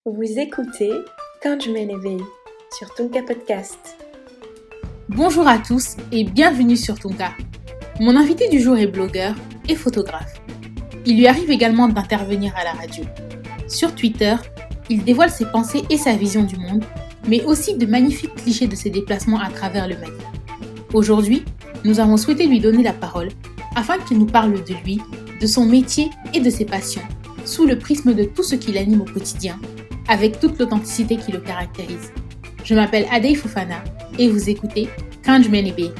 Vous écoutez Quand je m'éveille sur Tonka Podcast. Bonjour à tous et bienvenue sur Tonka. Mon invité du jour est blogueur et photographe. Il lui arrive également d'intervenir à la radio. Sur Twitter, il dévoile ses pensées et sa vision du monde, mais aussi de magnifiques clichés de ses déplacements à travers le Mali. Aujourd'hui, nous avons souhaité lui donner la parole afin qu'il nous parle de lui, de son métier et de ses passions, sous le prisme de tout ce qui l'anime au quotidien, avec toute l'authenticité qui le caractérise. Je m'appelle Adey Fofana et vous écoutez Quand je m'éveille.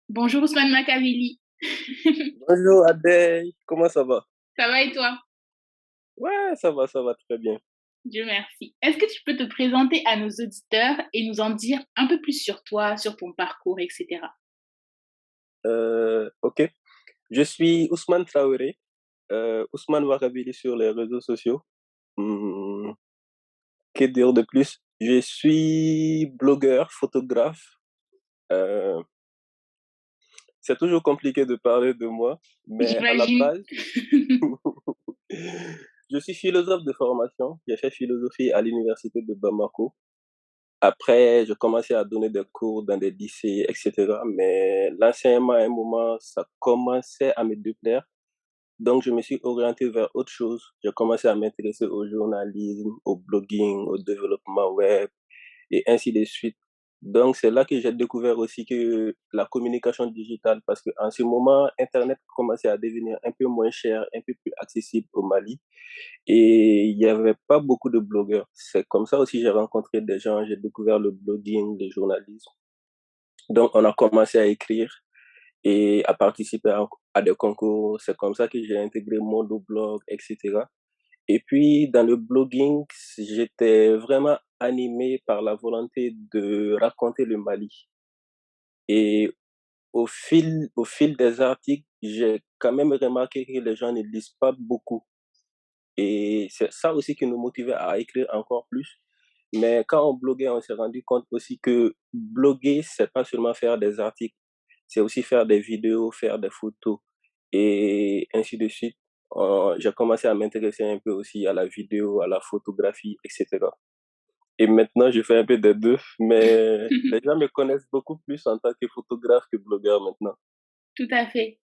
Bonjour Ousmane Makaveli. Bonjour Adèle, comment ça va? Ça va et toi? Ouais, ça va très bien. Dieu merci. Est-ce que tu peux te présenter à nos auditeurs et nous en dire un peu plus sur toi, sur ton parcours, etc. Ok, je suis Ousmane Traoré, Ousmane Ouarabili sur les réseaux sociaux. Hmm, que dire de plus? Je suis blogueur, photographe. Euh, c'est toujours compliqué de parler de moi, mais à la J'imagine. base, je suis philosophe de formation. J'ai fait philosophie à l'université de Bamako. Après, je commençais à donner des cours dans des lycées, etc. Mais l'enseignement, à un moment, ça commençait à me déplaire. Donc, je me suis orienté vers autre chose. J'ai commencé à m'intéresser au journalisme, au blogging, au développement web et ainsi de suite. Donc, c'est là que j'ai découvert aussi que la communication digitale, parce qu'en ce moment, Internet commençait à devenir un peu moins cher, un peu plus accessible au Mali. Et il n'y avait pas beaucoup de blogueurs. C'est comme ça aussi que j'ai rencontré des gens, j'ai découvert le blogging, le journalisme. Donc, on a commencé à écrire et à participer à des concours. C'est comme ça que j'ai intégré Mondoblog, etc. Et puis, dans le blogging, j'étais vraiment animé par la volonté de raconter le Mali. Et au fil des articles, j'ai quand même remarqué que les gens ne lisent pas beaucoup. Et c'est ça aussi qui nous motivait à écrire encore plus. Mais quand on bloguait, on s'est rendu compte aussi que bloguer, c'est pas seulement faire des articles, c'est aussi faire des vidéos, faire des photos et ainsi de suite. J'ai commencé à m'intéresser un peu aussi à la vidéo, à la photographie, etc. Et maintenant, je fais un peu des deux, mais les gens me connaissent beaucoup plus en tant que photographe que blogueur maintenant. Tout à fait.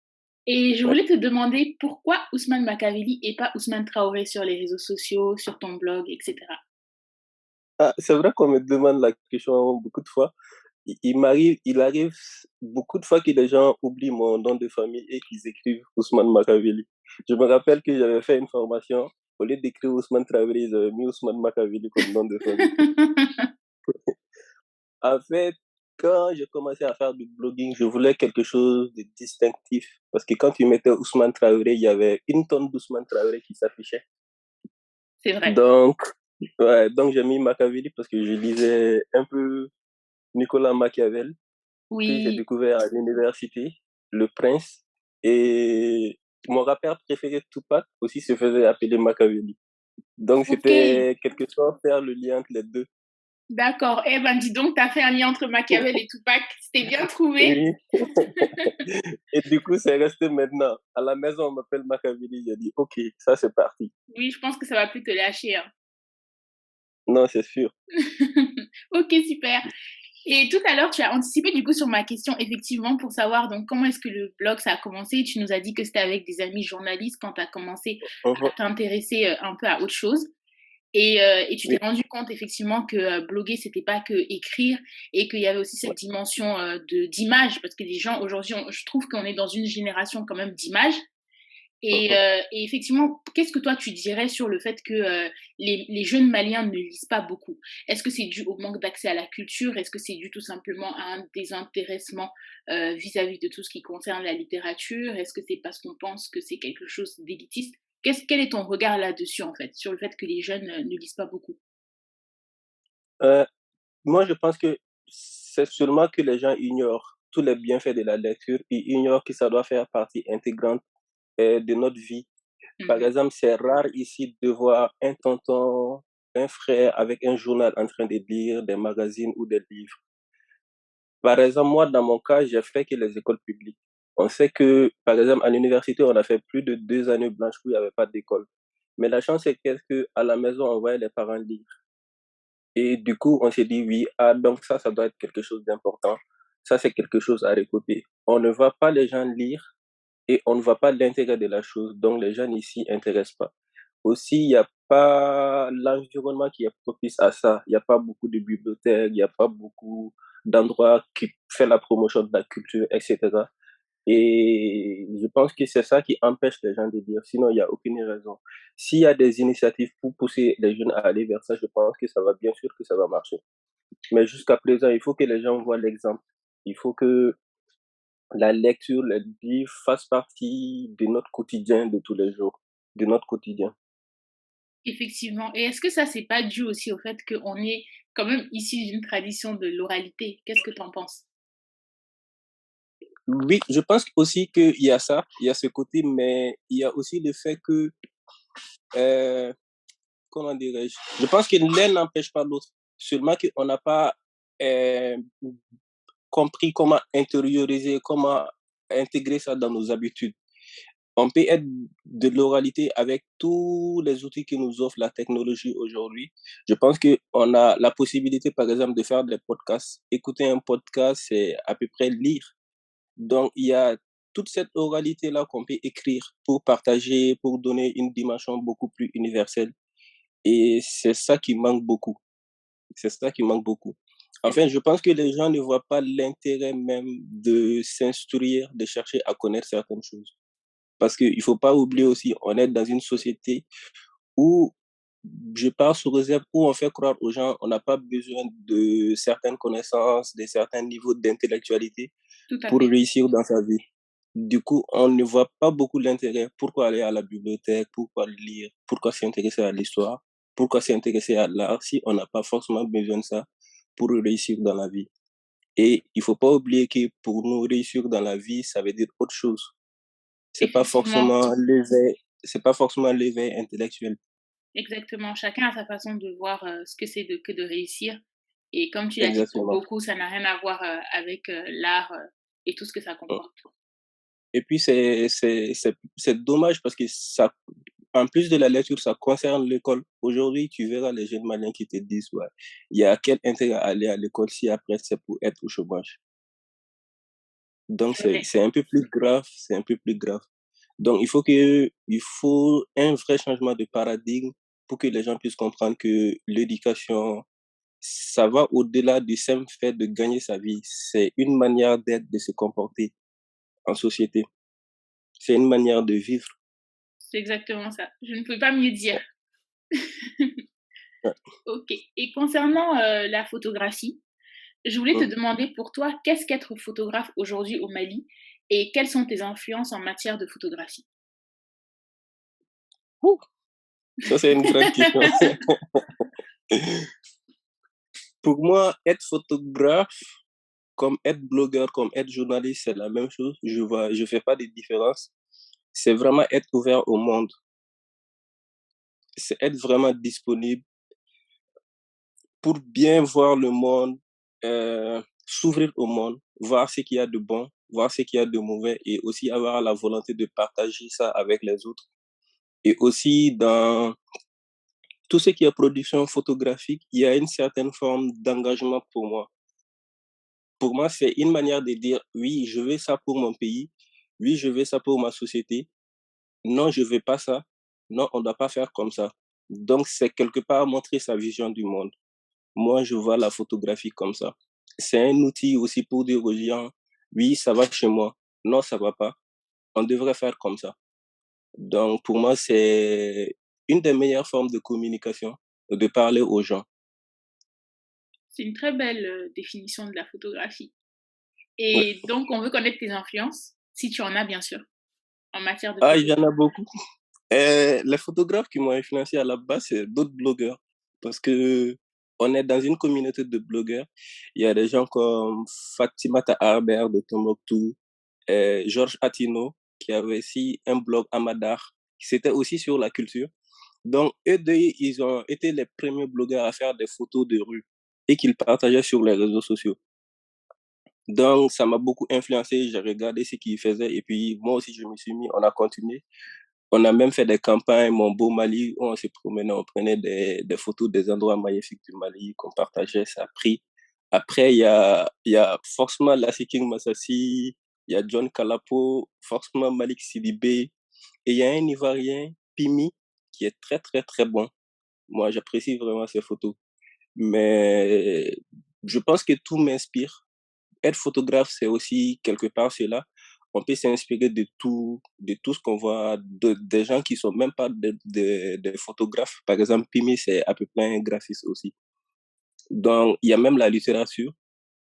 Et je Ouais. voulais te demander pourquoi Ousmane Makaveli et pas Ousmane Traoré sur les réseaux sociaux, sur ton blog, etc. Ah, c'est vrai qu'on me demande la question beaucoup de fois. Il arrive beaucoup de fois que les gens oublient mon nom de famille et qu'ils écrivent Ousmane Makaveli. Je me rappelle que j'avais fait une formation, au lieu d'écrire Ousmane Traoré, ils avaient mis Ousmane Makaveli comme nom de famille. En fait, quand j'ai commencé à faire du blogging, je voulais quelque chose de distinctif. Parce que quand tu mettais Ousmane Traoré, il y avait une tonne d'Ousmane Traoré qui s'affichait. C'est vrai. Donc, ouais, donc j'ai mis Makaveli parce que je lisais un peu Nicolas Machiavel, que j'ai Oui. découvert à l'université, Le Prince, et mon rappeur préféré, Tupac, aussi se faisait appeler Machiavelli. Donc Ok. c'était quelque chose faire le lien entre les deux. D'accord. Eh ben, dis donc, t'as fait un lien entre Machiavel et Tupac. C'était bien trouvé. Oui. Et du coup, c'est resté maintenant. À la maison, on m'appelle Machiavelli. J'ai dit, OK, ça c'est parti. Oui, je pense que ça va plus te lâcher, hein. Non, c'est sûr. Ok, super. Et tout à l'heure, tu as anticipé du coup sur ma question, effectivement, pour savoir donc comment est-ce que le blog ça a commencé. Tu nous as dit que c'était avec des amis journalistes quand tu as commencé à Mhm. t'intéresser un peu à autre chose. Et tu t'es Oui, rendu compte effectivement que bloguer, c'était pas que écrire et qu'il y avait aussi cette dimension d'image parce que les gens aujourd'hui, je trouve qu'on est dans une génération quand même d'image Mhm. Et effectivement, qu'est-ce que toi tu dirais sur le fait que les jeunes Maliens ne lisent pas beaucoup? Est-ce que c'est dû au manque d'accès à la culture? Est-ce que c'est dû tout simplement à un désintéressement vis-à-vis de tout ce qui concerne la littérature? Est-ce que c'est parce qu'on pense que c'est quelque chose d'élitiste? Quel est ton regard là-dessus, en fait, sur le fait que les jeunes ne lisent pas beaucoup? Euh, Moi, je pense que c'est seulement que les gens ignorent tous les bienfaits de la lecture. Ils ignorent que ça doit faire partie intégrante de notre vie. Par Mhm. exemple, c'est rare ici de voir un tonton, un frère avec un journal en train de lire des magazines ou des livres. Par exemple, moi, dans mon cas, j'ai fait que les écoles publiques. On sait que, par exemple, à l'université, on a fait plus de 2 années blanches où il n'y avait pas d'école. Mais la chance, c'est qu'à la maison, on voyait les parents lire. Et du coup, on s'est dit, oui, ah, donc ça doit être quelque chose d'important. Ça, c'est quelque chose à récolter. On ne voit pas les gens lire et on ne voit pas l'intérêt de la chose. Donc, les gens ici intéressent pas. Aussi, il n'y a pas l'environnement qui est propice à ça. Il n'y a pas beaucoup de bibliothèques, il n'y a pas beaucoup d'endroits qui font la promotion de la culture, etc. Et je pense que c'est ça qui empêche les gens de dire. Sinon, il n'y a aucune raison. S'il y a des initiatives pour pousser les jeunes à aller vers ça, je pense que ça va bien sûr que ça va marcher. Mais jusqu'à présent, il faut que les gens voient l'exemple. Il faut que la lecture, les livres fassent partie de notre quotidien de tous les jours, de notre quotidien. Effectivement. Et est-ce que ça, c'est pas dû aussi au fait qu'on est quand même issu d'une tradition de l'oralité? Qu'est-ce que tu en penses? Oui, je pense aussi qu'il y a ça, il y a ce côté, mais il y a aussi le fait que, euh, comment dirais-je, je pense que l'un n'empêche pas l'autre, seulement qu'on n'a pas euh, compris comment intérioriser, comment intégrer ça dans nos habitudes. On peut être de l'oralité avec tous les outils que nous offre la technologie aujourd'hui. Je pense qu'on a la possibilité, par exemple, de faire des podcasts. Écouter un podcast, c'est à peu près lire. Donc, il y a toute cette oralité-là qu'on peut écrire pour partager, pour donner une dimension beaucoup plus universelle. Et c'est ça qui manque beaucoup. C'est ça qui manque beaucoup. Enfin, je pense que les gens ne voient pas l'intérêt même de s'instruire, de chercher à connaître certaines choses. Parce qu'il ne faut pas oublier aussi, on est dans une société où, je parle sous réserve, où on fait croire aux gens on n'a pas besoin de certaines connaissances, de certains niveaux d'intellectualité Tout à pour fait. réussir dans sa vie. Du coup, on ne voit pas beaucoup l'intérêt. Pourquoi aller à la bibliothèque? Pourquoi lire? Pourquoi s'intéresser à l'histoire? Pourquoi s'intéresser à l'art si on n'a pas forcément besoin de ça pour réussir dans la vie? Et il faut pas oublier que pour nous réussir dans la vie, ça veut dire autre chose. C'est pas Effectivement, forcément l'éveil, c'est pas forcément l'éveil intellectuel. exactement. Chacun a sa façon de voir ce que c'est que de réussir. Et comme tu l'as dit, pour Exactement. beaucoup, ça n'a rien à voir avec l'art et tout ce que ça comporte. Et puis c'est dommage parce que ça, en plus de la lecture, ça concerne l'école. Aujourd'hui, tu verras les jeunes Maliens qui te disent, ouais, il y a quel intérêt à aller à l'école si après c'est pour être au chômage. Donc C'est vrai. c'est un peu plus grave, c'est un peu plus grave. Donc il faut un vrai changement de paradigme pour que les gens puissent comprendre que l'éducation, ça va au-delà du simple fait de gagner sa vie. C'est une manière d'être, de se comporter en société. C'est une manière de vivre. C'est exactement ça. Je ne peux pas mieux dire. Ouais. Ok. Et concernant la photographie, je voulais te Hum. demander pour toi, qu'est-ce qu'être photographe aujourd'hui au Mali et quelles sont tes influences en matière de photographie? Ouh, ça, c'est une grande question. Pour moi, être photographe, comme être blogueur, comme être journaliste, c'est la même chose. Je fais pas de différence. C'est vraiment être ouvert au monde. C'est être vraiment disponible pour bien voir le monde, s'ouvrir au monde, voir ce qu'il y a de bon, voir ce qu'il y a de mauvais et aussi avoir la volonté de partager ça avec les autres. Et aussi dans tout ce qui est production photographique, il y a une certaine forme d'engagement pour moi. Pour moi, c'est une manière de dire oui, je veux ça pour mon pays, oui, je veux ça pour ma société, non, je veux pas ça, non, on ne doit pas faire comme ça. Donc, c'est quelque part montrer sa vision du monde. Moi, je vois la photographie comme ça. C'est un outil aussi pour dire aux gens, oui, ça va chez moi, non, ça va pas, on devrait faire comme ça. Donc, pour moi, c'est une des meilleures formes de communication, de parler aux gens. C'est une très belle définition de la photographie. Ouais. Et donc, on veut connaître tes influences, si tu en as bien sûr, en matière de Ah, il y en a photographie. beaucoup. Les photographes qui m'ont influencé à la base, c'est d'autres blogueurs. Parce que on est dans une communauté de blogueurs. Il y a des gens comme Fatimata Harbert de Tombouctou, Georges Atino, qui avait aussi un blog Amadar, qui c'était aussi sur la culture. Donc, eux deux, ils ont été les premiers blogueurs à faire des photos de rue et qu'ils partageaient sur les réseaux sociaux. Donc, ça m'a beaucoup influencé. J'ai regardé ce qu'ils faisaient et puis moi aussi, je me suis mis, on a continué. On a même fait des campagnes, Mon Beau Mali, où on se promenait, on prenait des photos des endroits magnifiques du Mali qu'on partageait, ça a pris. Après, il y a forcément Lassie King Massassi, il y a John Kalapo, forcément Malik Sidibé, et il y a un Ivoirien, Pimi, qui est très, très, très bon. Moi, j'apprécie vraiment ses photos. Mais je pense que tout m'inspire. Être photographe, c'est aussi quelque part cela. On peut s'inspirer de tout ce qu'on voit, des gens qui sont même pas des photographes. Par exemple, Pimi, c'est à peu près un graphiste aussi. Donc, il y a même la littérature.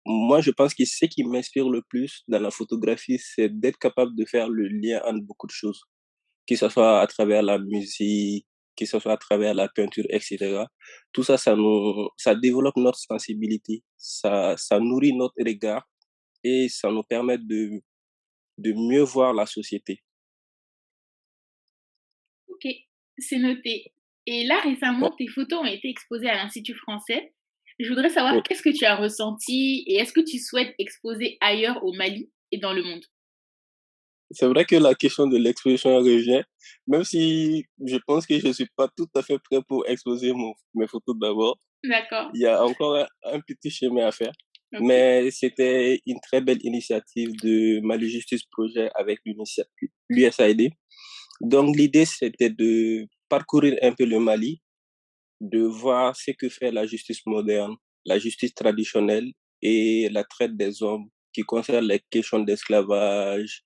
Moi, je pense que ce qui m'inspire le plus dans la photographie, c'est d'être capable de faire le lien entre beaucoup de choses, que ce soit à travers la musique, que ce soit à travers la peinture, etc. Tout ça, ça développe notre sensibilité, ça nourrit notre regard et ça nous permet de mieux voir la société. Ok, c'est noté. Et là, récemment, Ouais, tes photos ont été exposées à l'Institut français. Je voudrais savoir ouais. qu'est-ce que tu as ressenti et est-ce que tu souhaites exposer ailleurs au Mali et dans le monde? C'est vrai que la question de l'exposition revient, même si je pense que je ne suis pas tout à fait prêt pour exposer mes photos d'abord. D'accord, Il y a encore un petit chemin à faire. ok. Mais c'était une très belle initiative de Mali Justice Projet avec l'USAID. Donc l'idée, c'était de parcourir un peu le Mali, de voir ce que fait la justice moderne, la justice traditionnelle et la traite des hommes qui concerne les questions d'esclavage,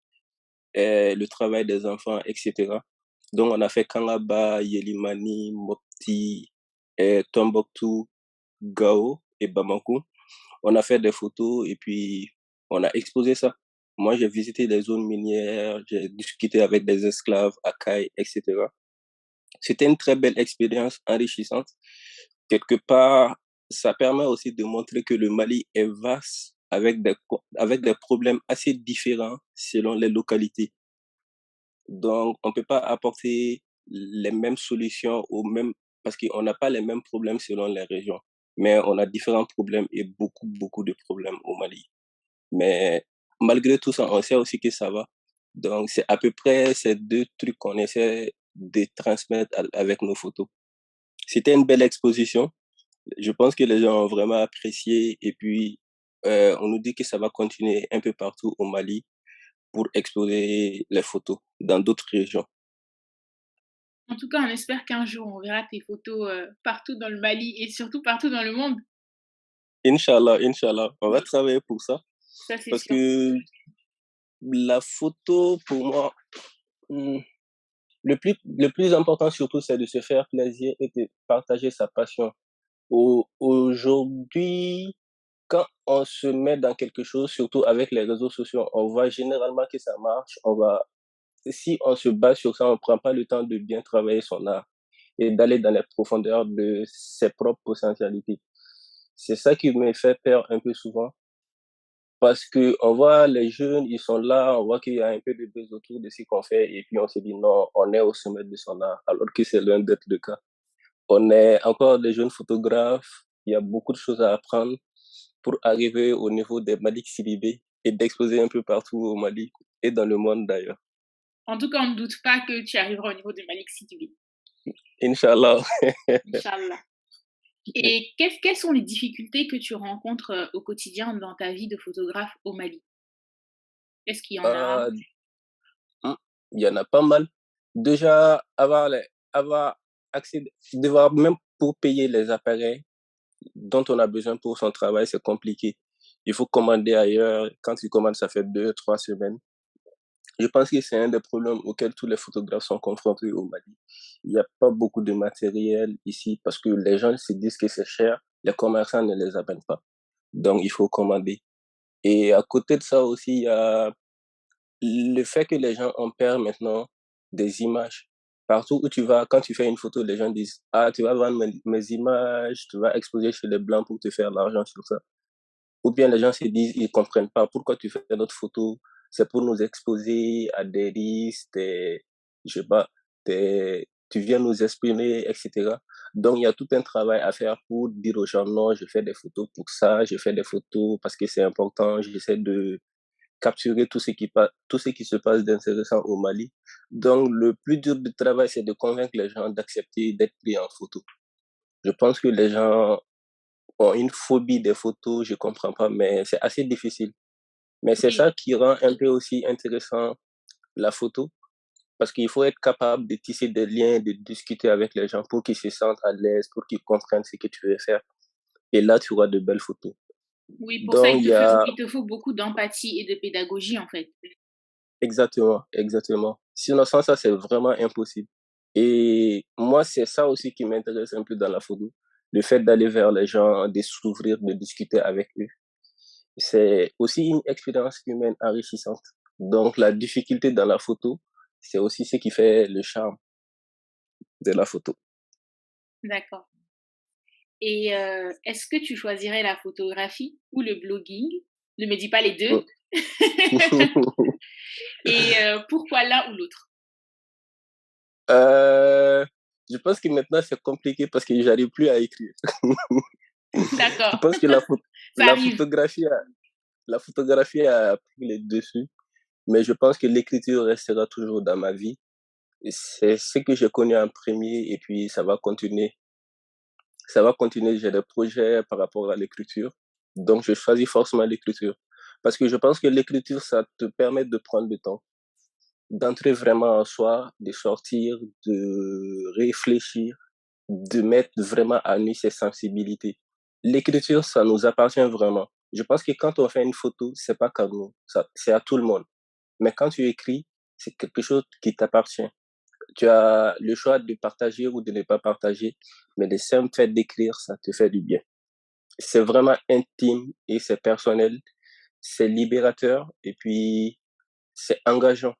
le travail des enfants, etc. Donc on a fait Kangaba, Yelimani, Mopti, Tombouctou, Gao et Bamako. On a fait des photos et puis on a exposé ça. Moi, j'ai visité des zones minières, j'ai discuté avec des esclaves, Akai, etc. C'était une très belle expérience enrichissante. Quelque part, ça permet aussi de montrer que le Mali est vaste avec des problèmes assez différents selon les localités. Donc, on ne peut pas apporter les mêmes solutions parce qu'on n'a pas les mêmes problèmes selon les régions. Mais on a différents problèmes et beaucoup, beaucoup de problèmes au Mali. Mais malgré tout ça, on sait aussi que ça va. Donc, c'est à peu près ces deux trucs qu'on essaie de transmettre avec nos photos. C'était une belle exposition. Je pense que les gens ont vraiment apprécié. Et puis, on nous dit que ça va continuer un peu partout au Mali pour exposer les photos dans d'autres régions. En tout cas, on espère qu'un jour, on verra tes photos partout dans le Mali et surtout partout dans le monde. Inch'Allah, Inch'Allah, on va Oui, travailler pour ça. ça c'est Parce sûr. que la photo, pour moi, hmm, le plus important surtout, c'est de se faire plaisir et de partager sa passion. Aujourd'hui, quand on se met dans quelque chose, surtout avec les réseaux sociaux, on voit généralement que ça marche. Si on se base sur ça, on ne prend pas le temps de bien travailler son art et d'aller dans les profondeurs de ses propres potentialités. C'est ça qui me fait peur un peu souvent parce que on voit les jeunes, ils sont là, on voit qu'il y a un peu de buzz autour de ce qu'on fait et puis on se dit non, on est au sommet de son art alors que c'est loin d'être le cas. On est encore des jeunes photographes, il y a beaucoup de choses à apprendre pour arriver au niveau des Malik Sidibé et d'exposer un peu partout au Mali et dans le monde d'ailleurs. En tout cas, on ne doute pas que tu arriveras au niveau de Malik Sidibé. Inch'Allah. Inch'Allah. Et quelles sont les difficultés que tu rencontres au quotidien dans ta vie de photographe au Mali? Est-ce qu'il y en a? Euh, hmm, il y en a pas mal. Déjà, avoir accès, devoir même pour payer les appareils dont on a besoin pour son travail, c'est compliqué. Il faut commander ailleurs. Quand tu commandes, ça fait 2, 3 semaines. Je pense que c'est un des problèmes auxquels tous les photographes sont confrontés au Mali. Il n'y a pas beaucoup de matériel ici parce que les gens se disent que c'est cher, les commerçants ne les amènent pas. Donc, il faut commander. Et à côté de ça aussi, il y a le fait que les gens en perdent maintenant des images. Partout où tu vas, quand tu fais une photo, les gens disent, ah, tu vas vendre mes images, tu vas exposer chez les blancs pour te faire de l'argent sur ça. Ou bien les gens se disent, ils comprennent pas pourquoi tu fais notre photo. C'est pour nous exposer à des risques, je sais pas, tu viens nous exprimer, etc. Donc, il y a tout un travail à faire pour dire aux gens, non, je fais des photos pour ça, je fais des photos parce que c'est important, j'essaie de capturer tout ce qui se passe d'intéressant au Mali. Donc, le plus dur du travail, c'est de convaincre les gens d'accepter d'être pris en photo. Je pense que les gens ont une phobie des photos, je comprends pas, mais c'est assez difficile. Mais c'est Oui, ça qui rend un peu aussi intéressant la photo, parce qu'il faut être capable de tisser des liens, de discuter avec les gens pour qu'ils se sentent à l'aise, pour qu'ils comprennent ce que tu veux faire. Et là, tu auras de belles photos. oui, pour ça, Donc, il y a il te faut beaucoup d'empathie et de pédagogie, en fait. exactement, exactement. Sinon, sans ça, c'est vraiment impossible. Et moi, c'est ça aussi qui m'intéresse un peu dans la photo. Le fait d'aller vers les gens, de s'ouvrir, de discuter avec eux. C'est aussi une expérience humaine enrichissante. Donc, la difficulté dans la photo, c'est aussi ce qui fait le charme de la photo. D'accord. Et est-ce que tu choisirais la photographie ou le blogging? Ne me dis pas les deux. Mm. Et pourquoi l'un ou l'autre? Euh, je pense que maintenant, c'est compliqué parce que j'arrive plus à écrire. Je D'accord, pense que ça la arrive. photographie la photographie a pris le dessus, mais je pense que l'écriture restera toujours dans ma vie. Et c'est ce que j'ai connu en premier et puis ça va continuer. Ça va continuer, j'ai des projets par rapport à l'écriture. Donc, je choisis forcément l'écriture. Parce que je pense que l'écriture, ça te permet de prendre le temps, d'entrer vraiment en soi, de sortir, de réfléchir, de mettre vraiment à nu ses sensibilités. L'écriture, ça nous appartient vraiment. Je pense que quand on fait une photo, c'est pas qu'à nous, ça, c'est à tout le monde. Mais quand tu écris, c'est quelque chose qui t'appartient. Tu as le choix de partager ou de ne pas partager, mais le simple fait d'écrire, ça te fait du bien. C'est vraiment intime et c'est personnel, c'est libérateur et puis c'est engageant.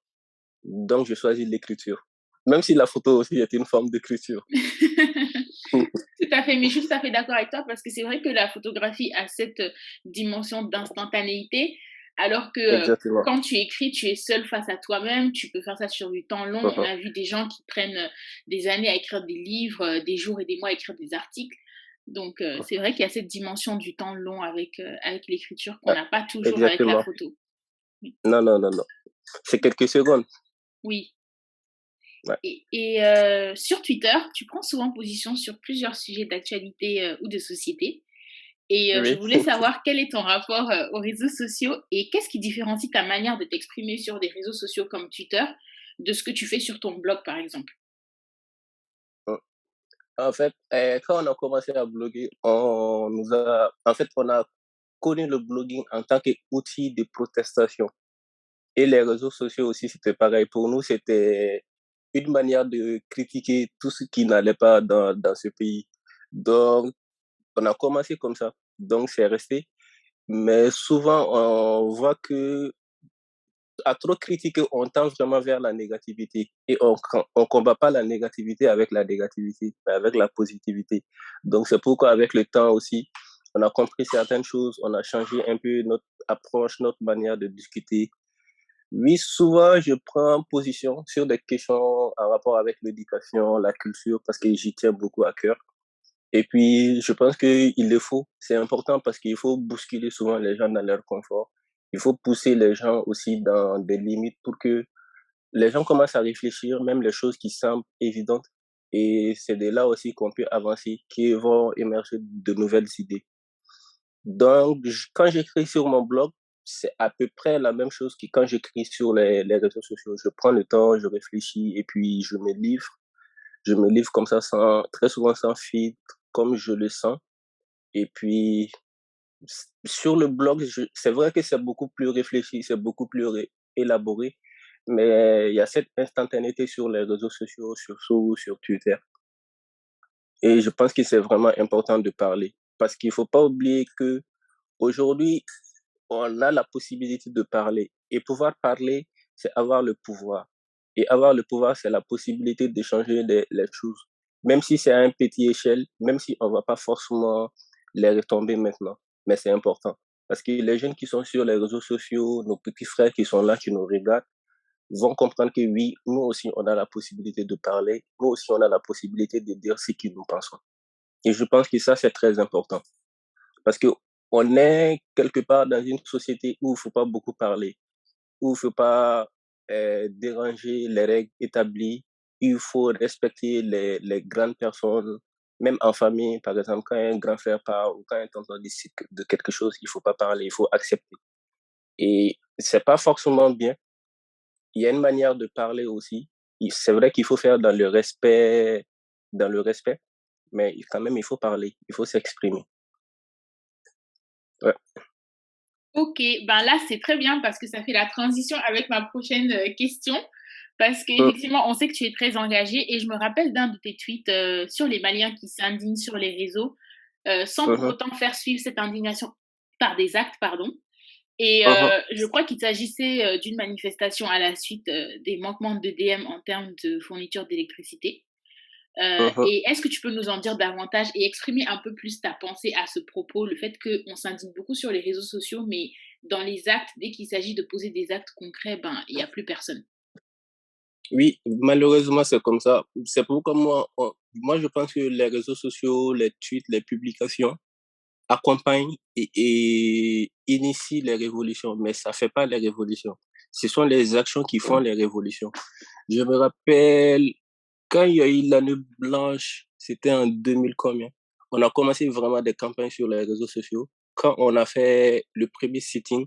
Donc, je choisis l'écriture. Même si la photo aussi est une forme d'écriture. Tout à fait, mais je suis tout à fait d'accord avec toi parce que c'est vrai que la photographie a cette dimension d'instantanéité, alors que Exactement. quand tu écris, tu es seul face à toi-même, tu peux faire ça sur du temps long. On Mhm. a vu des gens qui prennent des années à écrire des livres, des jours et des mois à écrire des articles. Donc, c'est vrai qu'il y a cette dimension du temps long avec l'écriture qu'on Ah, n'a pas toujours avec la exactement. photo. Oui. Non, non, non, non. C'est quelques secondes. Oui. Ouais. Et sur Twitter, tu prends souvent position sur plusieurs sujets d'actualité ou de société. Et je Oui. voulais savoir quel est ton rapport aux réseaux sociaux et qu'est-ce qui différencie ta manière de t'exprimer sur des réseaux sociaux comme Twitter de ce que tu fais sur ton blog, par exemple. En fait, quand on a commencé à bloguer, on a connu le blogging en tant qu'outil de protestation. Et les réseaux sociaux aussi, c'était pareil. Pour nous, c'était une manière de critiquer tout ce qui n'allait pas dans ce pays. Donc, on a commencé comme ça. Donc, c'est resté. Mais souvent, on voit que à trop critiquer, on tend vraiment vers la négativité. Et on combat pas la négativité avec la négativité, mais avec la positivité. Donc, c'est pourquoi, avec le temps aussi, on a compris certaines choses, on a changé un peu notre approche, notre manière de discuter. Oui, souvent, je prends position sur des questions en rapport avec l'éducation, la culture, parce que j'y tiens beaucoup à cœur. Et puis, je pense qu'il le faut. C'est important parce qu'il faut bousculer souvent les gens dans leur confort. Il faut pousser les gens aussi dans des limites pour que les gens commencent à réfléchir, même les choses qui semblent évidentes. Et c'est de là aussi qu'on peut avancer, qui vont émerger de nouvelles idées. Donc, quand j'écris sur mon blog, c'est à peu près la même chose que quand j'écris sur les réseaux sociaux. Je prends le temps, je réfléchis et puis je me livre. Je me livre comme ça, très souvent sans filtre, comme je le sens. Et puis, sur le blog, c'est vrai que c'est beaucoup plus réfléchi, c'est beaucoup plus élaboré, mais il y a cette instantanéité sur les réseaux sociaux, surtout sur Twitter. Et je pense que c'est vraiment important de parler. Parce qu'il ne faut pas oublier que aujourd'hui, on a la possibilité de parler. Et pouvoir parler, c'est avoir le pouvoir. Et avoir le pouvoir, c'est la possibilité d'échanger les choses. Même si c'est à une petite échelle, même si on ne va pas forcément les retomber maintenant. Mais c'est important. Parce que les jeunes qui sont sur les réseaux sociaux, nos petits frères qui sont là, qui nous regardent, vont comprendre que oui, nous aussi, on a la possibilité de parler. Nous aussi, on a la possibilité de dire ce que nous pensons. Et je pense que ça, c'est très important. Parce que on est quelque part dans une société où il ne faut pas beaucoup parler, où il ne faut pas déranger les règles établies, il faut respecter les grandes personnes, même en famille, par exemple, quand un grand frère parle ou quand un tonton décide de quelque chose, il ne faut pas parler, il faut accepter. Et c'est pas forcément bien. Il y a une manière de parler aussi. C'est vrai qu'il faut faire dans le respect, mais quand même, il faut parler, il faut s'exprimer. Ouais. Ok, ben là c'est très bien parce que ça fait la transition avec ma prochaine question. Parce qu'effectivement, on sait que tu es très engagé et je me rappelle d'un de tes tweets sur les Maliens qui s'indignent sur les réseaux sans pour Mhm, autant faire suivre cette indignation par des actes, pardon. Et mhm, je crois qu'il s'agissait d'une manifestation à la suite des manquements de DM en termes de fourniture d'électricité. mhm. Et est-ce que tu peux nous en dire davantage et exprimer un peu plus ta pensée à ce propos, le fait qu'on s'indigne beaucoup sur les réseaux sociaux, mais dans les actes, dès qu'il s'agit de poser des actes concrets, ben il n'y a plus personne. Oui, malheureusement, c'est comme ça. C'est pourquoi moi, je pense que les réseaux sociaux, les tweets, les publications accompagnent et initient les révolutions, mais ça fait pas les révolutions. Ce sont les actions qui font les révolutions. Je me rappelle quand il y a eu l'année blanche, c'était en 2000 combien? On a commencé vraiment des campagnes sur les réseaux sociaux. Quand on a fait le premier sitting,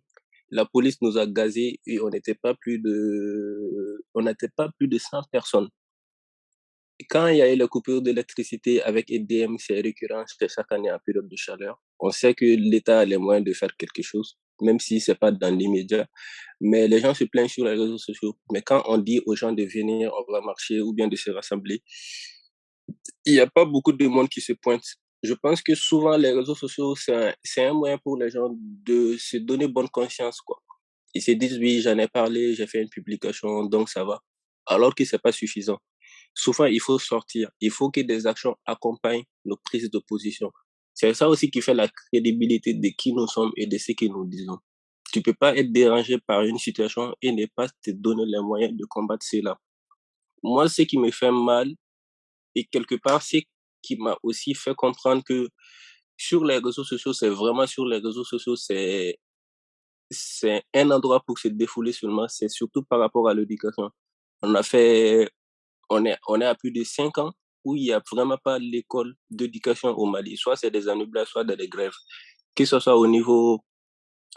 la police nous a gazés et on n'était pas plus de 100 personnes. Et quand il y a eu la coupure d'électricité avec EDM, c'est récurrent, c'est chaque année en période de chaleur. On sait que l'État a les moyens de faire quelque chose, même si c'est pas dans l'immédiat. Mais les gens se plaignent sur les réseaux sociaux. Mais quand on dit aux gens de venir, on va marcher ou bien de se rassembler, il n'y a pas beaucoup de monde qui se pointe. Je pense que souvent, les réseaux sociaux, c'est un moyen pour les gens de se donner bonne conscience, quoi. Ils se disent, oui, j'en ai parlé, j'ai fait une publication, donc ça va. Alors que c'est pas suffisant. Souvent, il faut sortir. Il faut que des actions accompagnent nos prises de position. C'est ça aussi qui fait la crédibilité de qui nous sommes et de ce que nous disons. Tu peux pas être dérangé par une situation et ne pas te donner les moyens de combattre cela. Moi, ce qui me fait mal, et quelque part, c'est qui m'a aussi fait comprendre que sur les réseaux sociaux, c'est vraiment sur les réseaux sociaux, c'est un endroit pour se défouler seulement. C'est surtout par rapport à l'éducation. On a fait, on est à plus de 5 ans où il n'y a vraiment pas l'école d'éducation au Mali. Soit c'est des annulations, soit des grèves. Que ce soit au niveau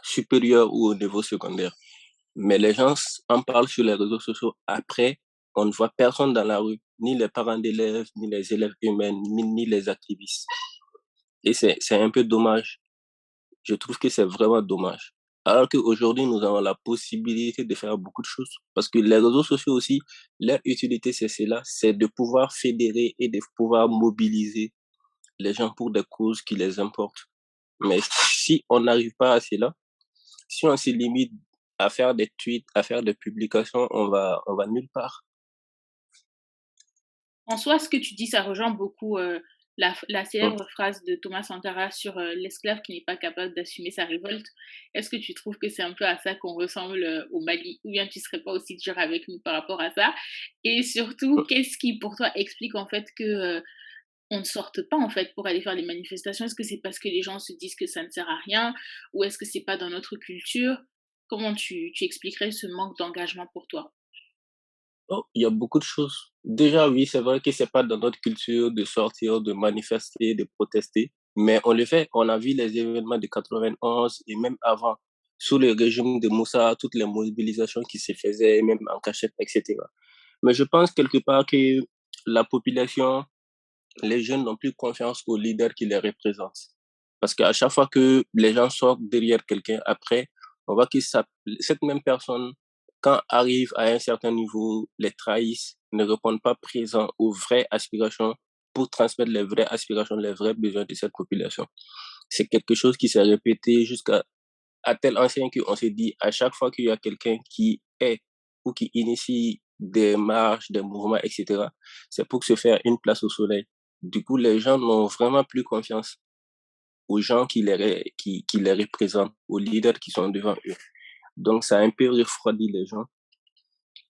supérieur ou au niveau secondaire. Mais les gens en parlent sur les réseaux sociaux. Après, on ne voit personne dans la rue, ni les parents d'élèves, ni les élèves eux-mêmes, ni les activistes. Et c'est un peu dommage. Je trouve que c'est vraiment dommage. Alors qu'aujourd'hui, nous avons la possibilité de faire beaucoup de choses. Parce que les réseaux sociaux aussi, leur utilité, c'est cela, c'est de pouvoir fédérer et de pouvoir mobiliser les gens pour des causes qui les importent. Mais si on n'arrive pas à cela, si on se limite à faire des tweets, à faire des publications, on va nulle part. En soi, ce que tu dis, ça rejoint beaucoup la Hum. célèbre phrase de Thomas Sankara sur l'esclave qui n'est pas capable d'assumer sa révolte. Est-ce que tu trouves que c'est un peu à ça qu'on ressemble au Mali, ou bien tu serais pas aussi dur avec nous par rapport à ça? Et surtout, qu'est-ce qui pour toi explique en fait que on ne sorte pas en fait pour aller faire les manifestations? Est-ce que c'est parce que les gens se disent que ça ne sert à rien, ou est-ce que c'est pas dans notre culture? Comment tu expliquerais ce manque d'engagement pour toi? Oh, il y a beaucoup de choses. Déjà, oui, c'est vrai que c'est pas dans notre culture de sortir, de manifester, de protester, mais on le fait. On a vu les événements de 91 et même avant, sous le régime de Moussa, toutes les mobilisations qui se faisaient, même en cachette, etc. Mais je pense quelque part que la population, les jeunes n'ont plus confiance aux leaders qui les représentent. Parce qu'à chaque fois que les gens sortent derrière quelqu'un, après, on voit que cette même personne quand arrivent à un certain niveau, les trahissent, ne répondent pas présents aux vraies aspirations pour transmettre les vraies aspirations, les vrais besoins de cette population. C'est quelque chose qui s'est répété jusqu'à tel enseigne qu'on s'est dit, à chaque fois qu'il y a quelqu'un qui est ou qui initie des marches, des mouvements, etc., c'est pour se faire une place au soleil. Du coup, les gens n'ont vraiment plus confiance aux gens qui les représentent, aux leaders qui sont devant eux. Donc, ça a un peu refroidi les gens.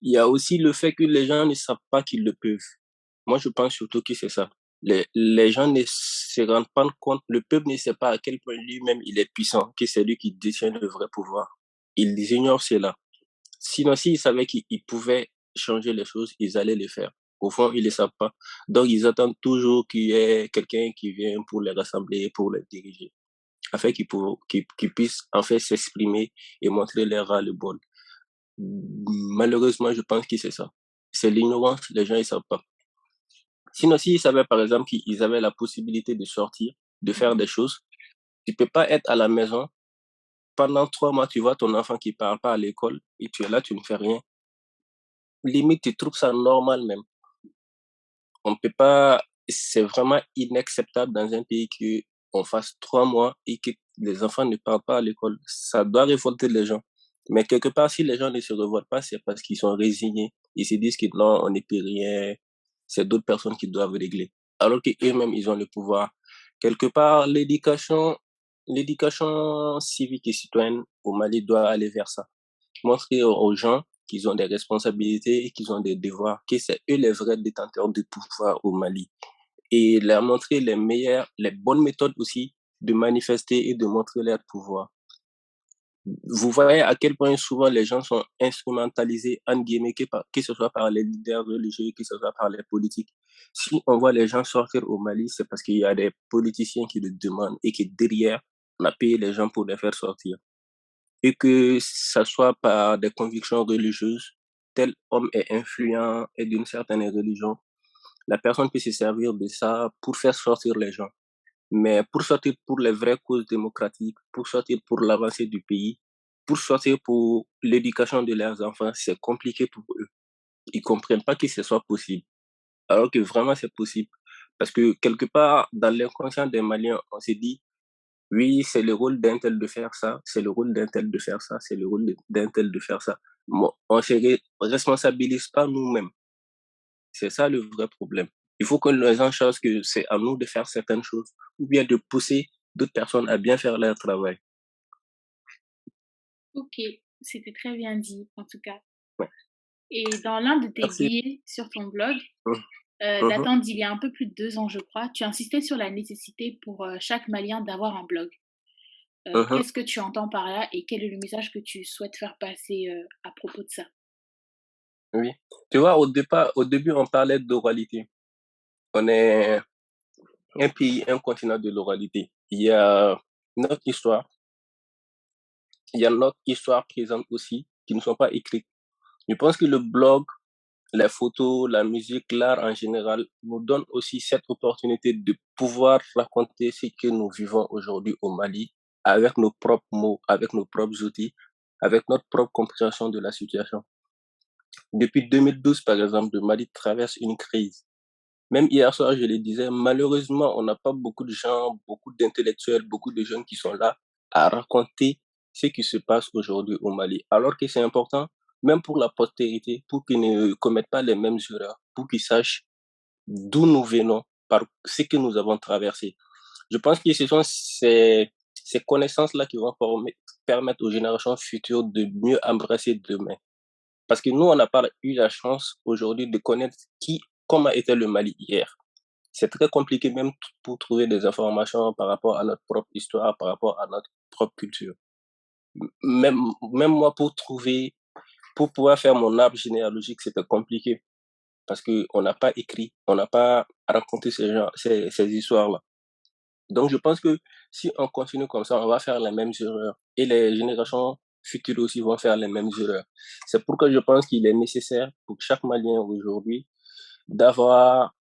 Il y a aussi le fait que les gens ne savent pas qu'ils le peuvent. Moi, je pense surtout que c'est ça. Les gens ne se rendent pas compte, le peuple ne sait pas à quel point lui-même il est puissant, que c'est lui qui détient le vrai pouvoir. Ils ignorent cela. Sinon, s'ils savaient qu'ils pouvaient changer les choses, ils allaient le faire. Au fond, ils ne le savent pas. Donc, ils attendent toujours qu'il y ait quelqu'un qui vienne pour les rassembler, pour les diriger, afin qu'ils puissent en fait s'exprimer et montrer leur ras-le-bol. Malheureusement, je pense que c'est ça. C'est l'ignorance, les gens ne savent pas. Sinon, s'ils savaient par exemple qu'ils avaient la possibilité de sortir, de faire des choses, tu peux pas être à la maison. Pendant 3 mois, tu vois ton enfant qui parle pas à l'école et tu es là, tu ne fais rien. Limite, tu trouves ça normal même. On peut pas, c'est vraiment inacceptable dans un pays que on fasse 3 mois et que les enfants ne parlent pas à l'école. Ça doit révolter les gens. Mais quelque part, si les gens ne se révoltent pas, c'est parce qu'ils sont résignés. Ils se disent que non, on ne peut rien. C'est d'autres personnes qui doivent régler. Alors qu'eux-mêmes, ils ont le pouvoir. Quelque part, l'éducation civique et citoyenne au Mali doit aller vers ça. Montrer aux gens qu'ils ont des responsabilités et qu'ils ont des devoirs, que c'est eux les vrais détenteurs du pouvoir au Mali. Et leur montrer les bonnes méthodes aussi de manifester et de montrer leur pouvoir. Vous voyez à quel point souvent les gens sont instrumentalisés, entre guillemets, que ce soit par les leaders religieux, que ce soit par les politiques. Si on voit les gens sortir au Mali, c'est parce qu'il y a des politiciens qui le demandent et que derrière, on a payé les gens pour les faire sortir. Et que ça soit par des convictions religieuses, tel homme est influent et d'une certaine religion, la personne peut se servir de ça pour faire sortir les gens. Mais pour sortir pour les vraies causes démocratiques, pour sortir pour l'avancée du pays, pour sortir pour l'éducation de leurs enfants, c'est compliqué pour eux. Ils comprennent pas que ce soit possible. Alors que vraiment c'est possible. Parce que quelque part, dans l'inconscient des Maliens, on s'est dit, oui, c'est le rôle d'un tel de faire ça, c'est le rôle d'un tel de faire ça, c'est le rôle d'un tel de faire ça. On ne se responsabilise pas nous-mêmes. C'est ça le vrai problème. Il faut que les gens sachent que c'est à nous de faire certaines choses ou bien de pousser d'autres personnes à bien faire leur travail. Ok, c'était très bien dit en tout cas. Ouais. Et dans l'un de tes Merci. billets sur ton blog, Mhm. datant d'il y a un peu plus de 2 ans, je crois, tu insistais sur la nécessité pour chaque Malien d'avoir un blog. Mhm. Qu'est-ce que tu entends par là et quel est le message que tu souhaites faire passer à propos de ça? Oui. Tu vois, au début, on parlait d'oralité. On est un pays, un continent de l'oralité. Notre histoire, il y a notre histoire présente aussi qui ne sont pas écrites. Je pense que le blog, les photos, la musique, l'art en général nous donne aussi cette opportunité de pouvoir raconter ce que nous vivons aujourd'hui au Mali avec nos propres mots, avec nos propres outils, avec notre propre compréhension de la situation. Depuis 2012, par exemple, le Mali traverse une crise. Même hier soir, je le disais, malheureusement, on n'a pas beaucoup de gens, beaucoup d'intellectuels, beaucoup de jeunes qui sont là à raconter ce qui se passe aujourd'hui au Mali. Alors que c'est important, même pour la postérité, pour qu'ils ne commettent pas les mêmes erreurs, pour qu'ils sachent d'où nous venons, par ce que nous avons traversé. Je pense que ce sont ces connaissances-là qui vont permettre aux générations futures de mieux embrasser demain. Parce que nous, on n'a pas eu la chance aujourd'hui de connaître comment était le Mali hier. C'est très compliqué même pour trouver des informations par rapport à notre propre histoire, par rapport à notre propre culture. Même, même moi, pour pouvoir faire mon arbre généalogique, c'était compliqué parce qu'on n'a pas écrit, on n'a pas raconté ces histoires-là. Donc, je pense que si on continue comme ça, on va faire les mêmes erreurs et les générations futures aussi vont faire les mêmes erreurs. C'est pourquoi je pense qu'il est nécessaire pour chaque Malien aujourd'hui d'avoir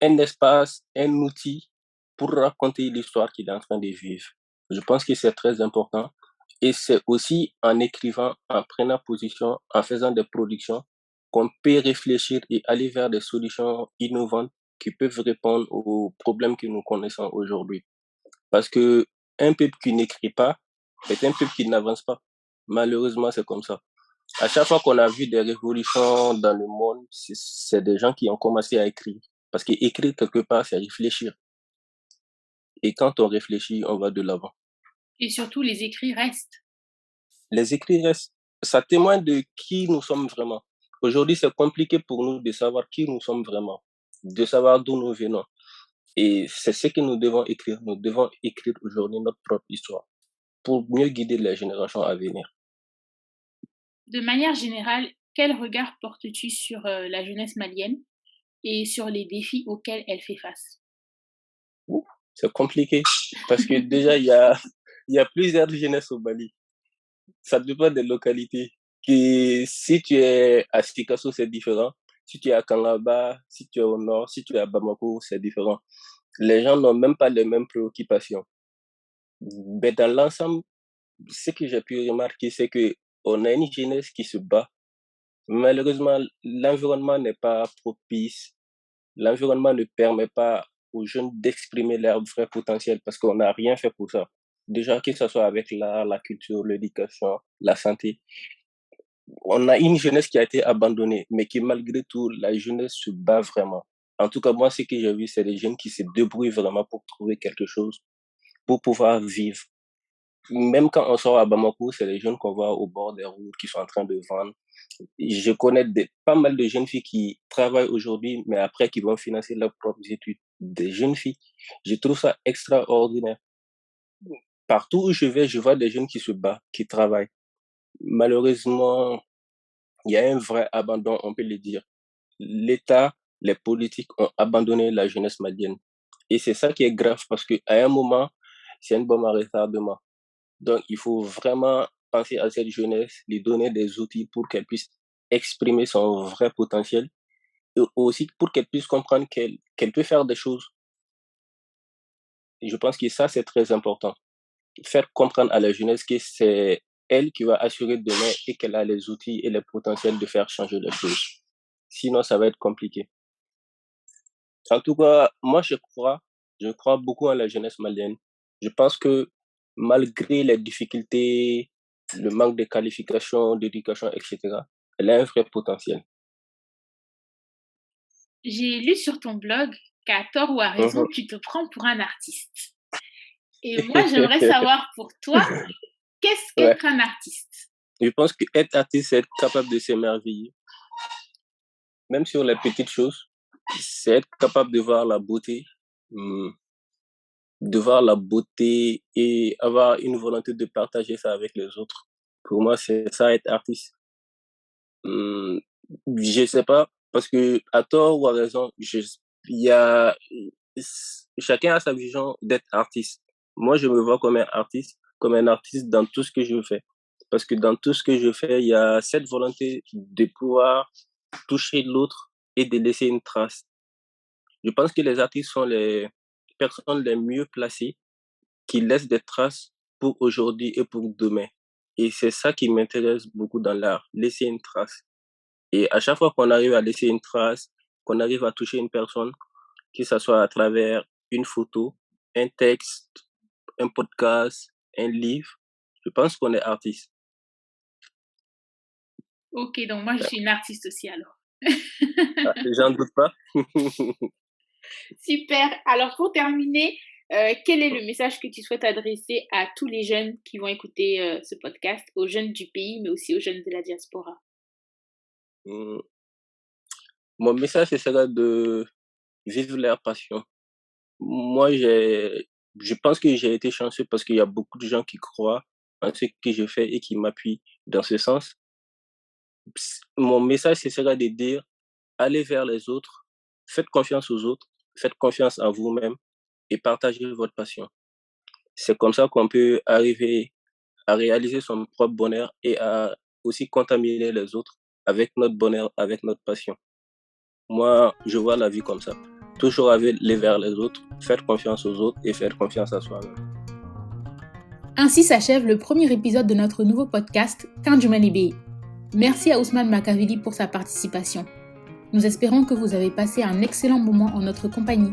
un espace, un outil pour raconter l'histoire qu'il est en train de vivre. Je pense que c'est très important Et c'est aussi en écrivant, en prenant position, en faisant des productions, qu'on peut réfléchir et aller vers des solutions innovantes qui peuvent répondre aux problèmes que nous connaissons aujourd'hui. Parce que un peuple qui n'écrit pas est un peuple qui n'avance pas. Malheureusement, c'est comme ça. À chaque fois qu'on a vu des révolutions dans le monde, c'est des gens qui ont commencé à écrire. Parce qu'écrire quelque part, c'est réfléchir. Et quand on réfléchit, on va de l'avant. Et surtout, les écrits restent. Les écrits restent. Ça témoigne de qui nous sommes vraiment. Aujourd'hui, c'est compliqué pour nous de savoir qui nous sommes vraiment, de savoir d'où nous venons. Et c'est ce que nous devons écrire. Nous devons écrire aujourd'hui notre propre histoire pour mieux guider les générations à venir. De manière générale, quel regard portes-tu sur la jeunesse malienne et sur les défis auxquels elle fait face? C'est compliqué parce que déjà, il y a plusieurs jeunesses au Mali. Ça dépend des localités. Que si tu es à Sikasso, c'est différent. Si tu es à Kangaba, si tu es au nord, si tu es à Bamako, c'est différent. Les gens n'ont même pas les mêmes préoccupations. Mais dans l'ensemble, ce que j'ai pu remarquer, c'est que on a une jeunesse qui se bat. Malheureusement, l'environnement n'est pas propice. L'environnement ne permet pas aux jeunes d'exprimer leur vrai potentiel parce qu'on n'a rien fait pour ça. Déjà, que ce soit avec l'art, la culture, l'éducation, la santé, on a une jeunesse qui a été abandonnée, mais qui malgré tout, la jeunesse se bat vraiment. En tout cas, moi, ce que j'ai vu, c'est des jeunes qui se débrouillent vraiment pour trouver quelque chose, pour pouvoir vivre. Même quand on sort à Bamako, c'est les jeunes qu'on voit au bord des routes qui sont en train de vendre. Je connais pas mal de jeunes filles qui travaillent aujourd'hui, mais après qui vont financer leurs propres études. Des jeunes filles. Je trouve ça extraordinaire. Partout où je vais, je vois des jeunes qui se battent, qui travaillent. Malheureusement, il y a un vrai abandon, on peut le dire. L'État, les politiques ont abandonné la jeunesse malienne. Et c'est ça qui est grave parce qu'à un moment, c'est une bombe à retardement. Donc, il faut vraiment penser à cette jeunesse, lui donner des outils pour qu'elle puisse exprimer son vrai potentiel et aussi pour qu'elle puisse comprendre qu'elle peut faire des choses. Et je pense que ça, c'est très important. Faire comprendre à la jeunesse que c'est elle qui va assurer demain et qu'elle a les outils et les potentiels de faire changer les choses. Sinon, ça va être compliqué. En tout cas, moi, je crois beaucoup en la jeunesse malienne. Je pense que malgré les difficultés, le manque de qualification, d'éducation, etc., elle a un vrai potentiel. J'ai lu sur ton blog qu'à tort ou à raison, Mhm. tu te prends pour un artiste. Et moi, j'aimerais savoir pour toi, qu'est-ce Ouais. qu'être un artiste? Je pense qu'être artiste, c'est être capable de s'émerveiller, même sur les petites choses. C'est être capable hum, de voir la beauté et avoir une volonté de partager ça avec les autres. Pour moi, c'est ça être artiste. Hum, je sais pas, parce que à tort ou à raison, il y a, chacun a sa vision d'être artiste. Moi, je me vois comme un artiste dans tout ce que je fais. Parce que dans tout ce que je fais, il y a cette volonté de pouvoir toucher l'autre et de laisser une trace. Je pense que les artistes sont les personnes les mieux placées qui laissent des traces pour aujourd'hui et pour demain. Et c'est ça qui m'intéresse beaucoup dans l'art, laisser une trace. Et à chaque fois qu'on arrive à laisser une trace, qu'on arrive à toucher une personne, que ce soit à travers une photo, un texte, un podcast, un livre, je pense qu'on est artiste. Ok, donc moi, je suis une artiste aussi alors. J'en doute pas. Super. Alors, pour terminer, quel est le message que tu souhaites adresser à tous les jeunes qui vont écouter ce podcast, aux jeunes du pays, mais aussi aux jeunes de la diaspora? Hum, Mon message, ce serait de vivre leur passion. Moi, je pense que j'ai été chanceux parce qu'il y a beaucoup de gens qui croient en ce que je fais et qui m'appuient dans ce sens. Mon message, ce serait de dire, allez vers les autres, faites confiance aux autres, faites confiance à vous-même et partagez votre passion. C'est comme ça qu'on peut arriver à réaliser son propre bonheur et à aussi contaminer les autres avec notre bonheur, avec notre passion. Moi, je vois la vie comme ça. Toujours aller vers les autres, faire confiance aux autres et faire confiance à soi-même. Ainsi s'achève le premier épisode de notre nouveau podcast Kanjumani Bey. Merci à Ousmane Makaveli pour sa participation. Nous espérons que vous avez passé un excellent moment en notre compagnie.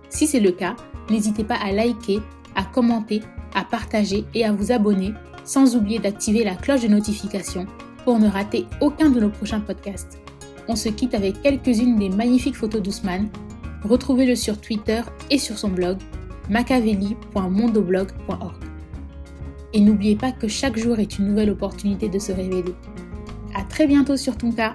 Si c'est le cas, n'hésitez pas à liker, à commenter, à partager et à vous abonner, sans oublier d'activer la cloche de notification pour ne rater aucun de nos prochains podcasts. On se quitte avec quelques-unes des magnifiques photos d'Ousmane. Retrouvez-le sur Twitter et sur son blog makaveli.mondoblog.org. Et n'oubliez pas que chaque jour est une nouvelle opportunité de se révéler. À très bientôt sur Tonka.